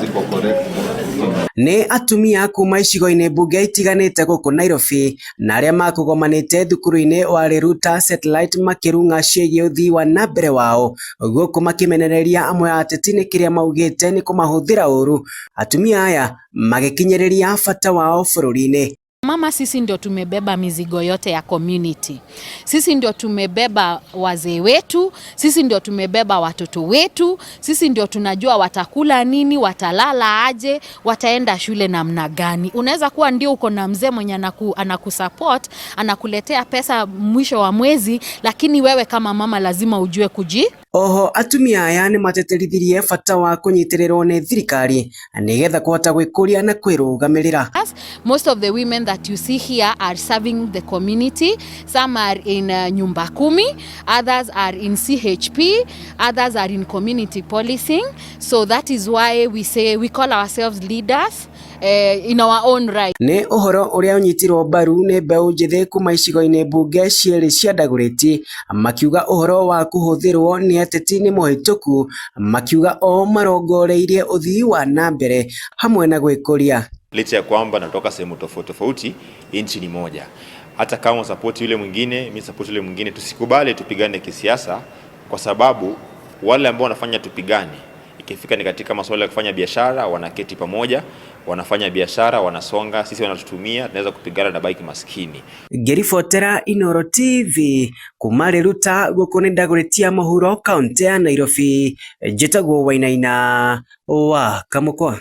ziko correct. Ni atumia kuma icigo-inĩ mbunge itiganĩte gũkũ Nairobi na arĩa makũgomanĩte thukuru-inĩ wa Riruta Satellite makĩrung'a ciĩgiĩ ũthii wa na mbere wao gũkũ makĩmenereria amwe a ateti nĩ kĩrĩa maugĩte nĩ kũmahũthĩra ũru atumia aya magĩkinyĩrĩria bata wao bũrũri-inĩ. Mama, sisi ndio tumebeba mizigo yote ya community. Sisi ndio tumebeba wazee wetu, sisi ndio tumebeba watoto wetu, sisi ndio tunajua watakula nini, watalala aje, wataenda shule namna gani. Unaweza kuwa ndio uko na mzee mwenye anakusupport, anakuletea pesa mwisho wa mwezi, lakini wewe kama mama lazima ujue Oho atumia aya nĩ mateterithirie bata wa kũnyitĩrĩrwo nĩ thirikari nĩgetha kũhota gwĩkũria na kwĩrũgamĩrĩra. Most of the women that you see here are serving the community. Some are in Nyumba Kumi, others are in CHP, others are in community policing. So that is why we call ourselves leaders in our own right. Nĩ ũhoro ũrĩa ũnyitirwo mbaru nĩ mbeũ njĩthĩ kuma icigo-inĩ mbunge cierĩ cia Dagoretti makiuga ũhoro wa kũhũthĩrwo nĩ ateti nĩ mũhĩtũku, makiuga o marongoreirie ũthii wa na mbere hamwe na gwĩkũria. Licha ya kwamba natoka sehemu tofauti, nchi ni moja. Hata kama support yule mwingine, mimi support yule mwingine, tusikubali tupigane kisiasa, kwa sababu wale ambao wanafanya tupigane ikifika ni katika masuala ya kufanya biashara, wanaketi pamoja, wanafanya biashara, wanasonga, sisi wanatutumia, tunaweza kupigana na baki maskini. Ngĩribotera Inooro TV kuma Riruta gũkũ nĩ Dagoretti ya mũhuro kaunti ya Nairobi, njĩtagwo Wainaina wa Kamũkwa.